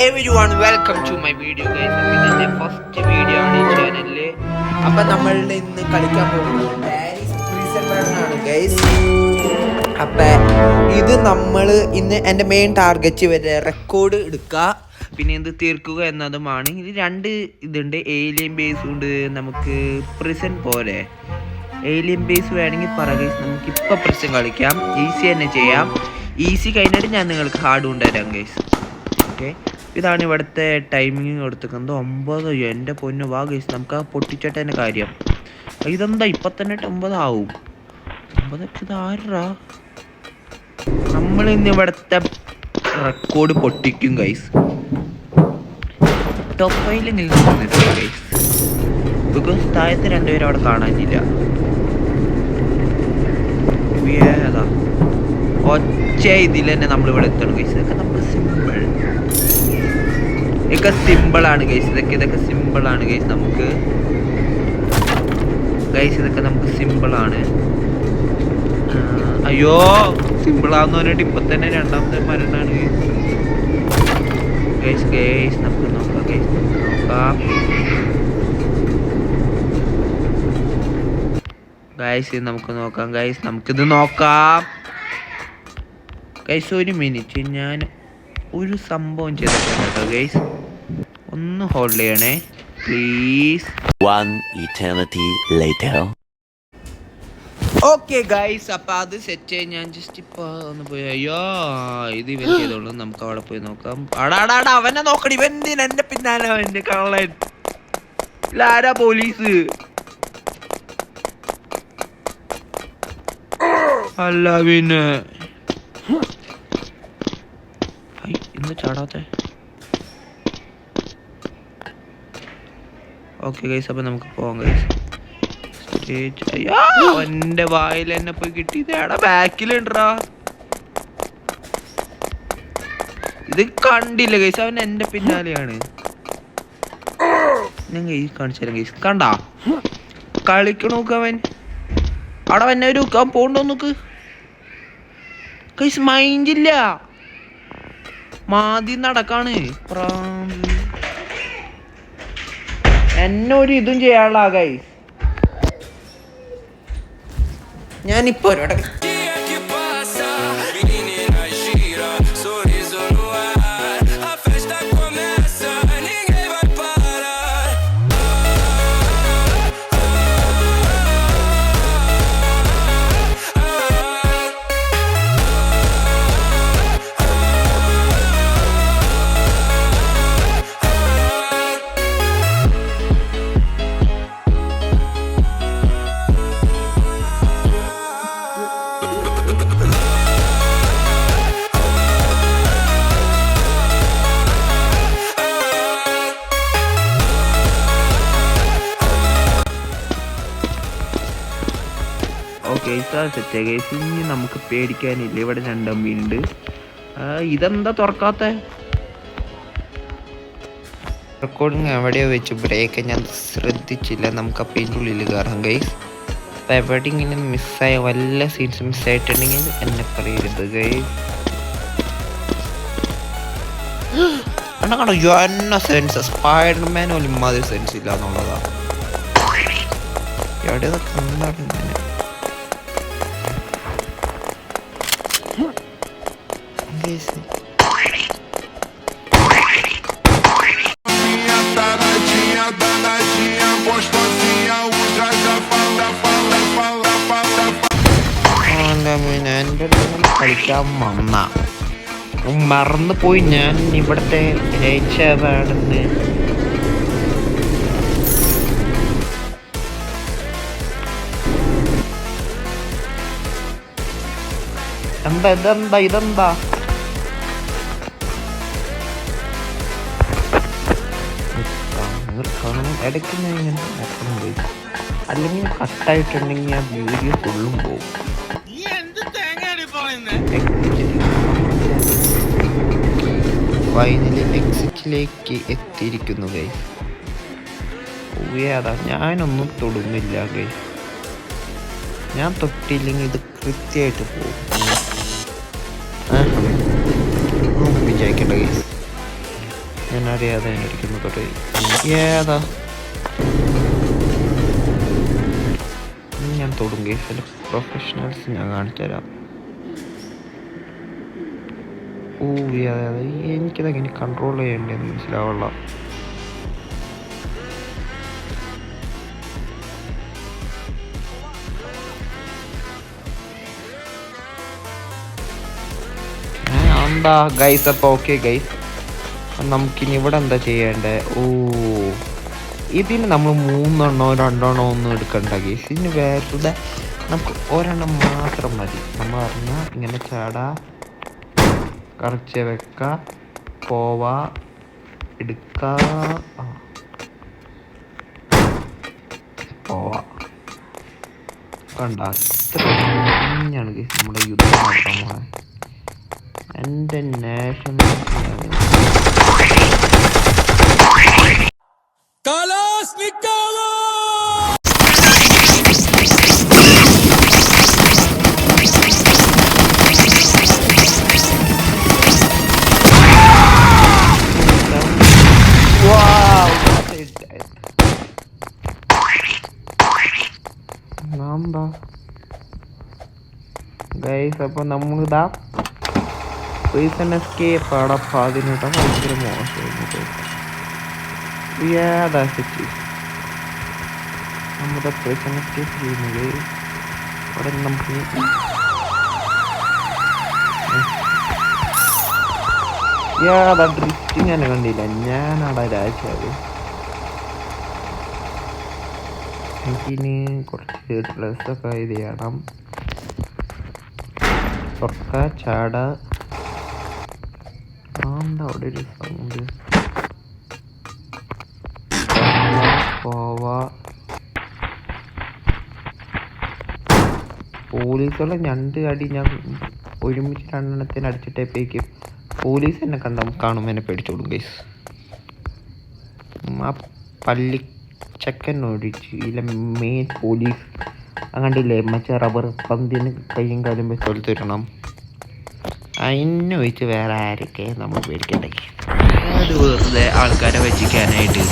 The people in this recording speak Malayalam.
everyone, welcome to my video guys. ഇതിന്റെ ഫസ്റ്റ് വീഡിയോ ആണ് ഈ ചാനലില്. അപ്പൊ നമ്മൾ ഇന്ന് കളിക്കാൻ പോകുന്നത് പാരീസ് പ്രിസൺ ആണ് ഗൈസ്. അപ്പൊ ഇത് നമ്മൾ ഇന്ന് എൻ്റെ മെയിൻ ടാർഗറ്റ് വരെ റെക്കോർഡ് എടുക്കുക, പിന്നെ ഇത് തീർക്കുക എന്നതുമാണ്. ഇത് രണ്ട് ഇതുണ്ട്, ഏലിയൻ ബേസ് ഉണ്ട്, നമുക്ക് പ്രിസൺ പോലെ ഏലിയൻ ബേസ് വേണമെങ്കിൽ പറ ഗൈസ്. നമുക്കിപ്പോൾ പ്രിസൺ കളിക്കാം, ഈസി തന്നെ ചെയ്യാം. ഈസി കഴിഞ്ഞിട്ട് ഞാൻ നിങ്ങൾക്ക് ഹാർഡ് കൊണ്ടുവരാം ഗൈസ്. ഓക്കെ, ഇതാണ് ഇവിടുത്തെ ടൈമിങ് കൊടുത്തിരിക്കുന്നത് 9. എൻ്റെ പൊന്നു വാ ഗൈസ്, നമുക്ക് ആ പൊട്ടിച്ചിട്ടതിൻ്റെ കാര്യം. ഇതെന്താ ഇപ്പം തന്നെ 9 ആവും? 9 ഇത് ആരാ? നമ്മളിന്ന് ഇവിടുത്തെ റെക്കോർഡ് പൊട്ടിക്കും ഗൈസ്. ടോപ്പ് 5 നിന്നിട്ടുണ്ട് ഗൈസ്, ബിക്കോസ് താഴത്തെ രണ്ടുപേരും അവിടെ കാണാനില്ല. ഏതാ ഒച്ച ഇതിൽ തന്നെ നമ്മളിവിടെ എത്തണം ഗൈസ്. ഇതൊക്കെ നമ്മൾ സിമ്പിളാണ് ഗൈസ്. ഇതൊക്കെ സിമ്പിളാണ് ഗൈസ്. നമുക്ക് ഗൈസ് ഇതൊക്കെ നമുക്ക് സിമ്പിളാണ്. അയ്യോ, സിമ്പിളാന്ന് പറഞ്ഞിട്ട് ഇപ്പൊ തന്നെ രണ്ടാമത്തെ മരണാണ് ഗൈസ്. ഗൈസ് നമുക്ക് നോക്കാം ഗൈസ്, നോക്കാം ഗൈസ്, നമുക്ക് നോക്കാം ഗൈസ്, നമുക്കിത് നോക്കാം ഗൈസ്. ഒരു മിനിറ്റ്, ഞാൻ ഒരു സംഭവം ചെയ്തിട്ടുണ്ട് കേട്ടോ ഗൈസ്. ഒന്ന് ഹോൾഡ് ചെയ്യണേ പ്ലീസ്. ഓക്കെ ഗൈസ്, അപ്പം അത് സെറ്റ് ചെയ്യാൻ ഞാൻ ജസ്റ്റ് ഇപ്പോൾ ഒന്ന് പോയി. അയ്യോ, ഇത് ഇവൻ ചെയ്തോളൂ, നമുക്ക് അവിടെ പോയി നോക്കാം. അടാടാടാ, അവനെ നോക്കടി, ഇവൻ എന്തിനാ എൻ്റെ പിന്നാലെ? അവൻ്റെ കള്ളൻ ആരാ? പോലീസ് അല്ല പിന്നെ ഇന്ന് ചാടാത്തെ. ഓക്കെ ഗൈസ്, അപ്പം നമുക്ക് പോവാം ഗൈസ്. സ്റ്റേജ് അയ്യോ, എൻ്റെ വായിൽ എന്നെ പോയി കിട്ടിയത് എടാ, ബാക്കിലുണ്ടാ. ഇത് കണ്ടില്ല ഗൈസ്, അവൻ എൻ്റെ പിന്നാലെയാണ്. ഞാൻ ഗൈസ് കാണിച്ചു തരാം ഗൈസ്. കണ്ടാ കളിക്കണോക്ക് അവൻ അവിടെ എന്നെ ഒരു പോണ്ടോ നോക്ക് ഗൈസ്. മൈൻഡില്ല, മാതി നടക്കാണ്. എന്നെ ഒരു ഇതും ചെയ്യാനുള്ള ഗൈസ്. ഞാനിപ്പോ സെറ്റ് ഗൈസ്. ഇനി നമുക്ക് പേടിക്കാനില്ല, ഇവിടെ രണ്ടമ്മിയുണ്ട്. ഇതെന്താ തുറക്കാത്ത? റെക്കോർഡിങ് എവിടെയോ വെച്ച് ബ്രേക്ക് ഞാൻ ശ്രദ്ധിച്ചില്ല. നമുക്ക് അപ്പം ഇതിൻ്റെ ഉള്ളിൽ കയറാം ഗൈസ്. അപ്പം എവിടെ ഇങ്ങനെ മിസ്സായ വല്ല സീൻസ് മിസ്സായിട്ടുണ്ടെങ്കിൽ എന്നെ പറയരുത് ഗൈസ്. കണ്ടോ എന്ന സെൻസ്, സ്പൈഡർമാൻ പോലും ഇമാതിരി സെൻസ് ഇല്ല എന്നുള്ളതാണ്. എവിടെ കണ്ടാണ് ഇങ്ങനെ കളിക്കാൻ വന്ന മറന്നു പോയി ഞാൻ ഇവിടുത്തെ രക്ഷാണെന്ന്. ഇതെന്താ ഇടയ്ക്ക് ഞാൻ ഇങ്ങനെ നോക്കണം പോയി, അല്ലെങ്കിൽ കട്ടായിട്ടുണ്ടെങ്കിൽ ആ വീഡിയോ ഫുള്ളും പോകും. ഫൈനലി എക്സിറ്റിലേക്ക് എത്തിയിരിക്കുന്നു ഗൈസ്. ഏതാ, ഞാനൊന്നും തൊടുന്നില്ല ഗൈസ്. ഞാൻ തൊട്ടില്ലെങ്കിൽ ഇത് കൃത്യമായിട്ട് പോകും. വിചാരിക്കേണ്ട ഗൈസ്. ഞാൻ അറിയാതെ ഇരിക്കുന്നു തൊട്ട്. ഏതാ ഞാൻ തൊടും കേസിൽ പ്രൊഫഷണൽസ് ഞാൻ കാണിച്ചു തരാം. ഓ അതെ എനിക്കതെങ്ങനെ കൺട്രോൾ ചെയ്യേണ്ടതെന്ന് മനസ്സിലാവുള്ള. എന്താ ഗൈസ്? അപ്പോൾ ഓക്കെ ഗൈസ്, നമുക്കിനി ഇവിടെ എന്താ ചെയ്യേണ്ടത്? ഓ ഇതിന് നമ്മൾ 3 എണ്ണോ 2 എണ്ണോ ഒന്നും എടുക്കണ്ട ഗൈസ്. ഇതിന് വേറെ നമുക്ക് ഒരെണ്ണം മാത്രം മതി. നമ്മൾ പറഞ്ഞാൽ ഇങ്ങനെ ചാടാ, കറച്ച് വെക്ക, പോവാ, എടുക്ക, പോവാ. കണ്ട ഇത്രയാണ് ഗൈസ് നമ്മുടെ യുദ്ധം നടത്താൻ. എൻ്റെ നാഷണൽ എന്താ ഗൈസ്? അപ്പോൾ നമ്മളിതാ റീസൺ എസ്കേപ്പ് അടപ്പം അതിനിട്ടാൽ ഭയങ്കര മോശമായിട്ട് ഏതാ സെറ്റ് നമ്മുടെ റീസൺ എസ്കേപ്പ് ചെയ്യുന്നത്. അവിടെ നമുക്ക് ഏതാ ഡ്രിഫ്റ്റ് ഞാൻ കണ്ടില്ല. ഞാനവിടെ രാജാവ്. എനിക്കിനി കുറച്ച് ഡ്രസ്സൊക്കെ ഇത് ചെയ്യണം. തുറക്ക, ചാട. അവിടെ ഒരു സൗണ്ട്. പോവാ. പോലീസുകളെ 2 അടി ഞാൻ ഒരുമിച്ച് 2 എണ്ണത്തിന് അടിച്ചിട്ടേക്കും പോലീസ് എന്നെ കാണുമ്പോൾ എന്നെ പേടിച്ചോടും ഗൈസ്. ആ പള്ളിച്ചക്കൻ ഒഴിച്ച് ഇല്ല മെയിൻ പോലീസ് അങ്ങണ്ടില്ലേ മറ്റേ റബ്ബർ പന്തിന് കയ്യും കാലും വെച്ചോൽ തരണം. അതിനെ വെച്ച് വേറെ ആരൊക്കെ നമ്മൾ പേടിക്കണ്ടേ? അത് വെറുതെ ആൾക്കാരെ വെച്ചിക്കാനായിട്ട്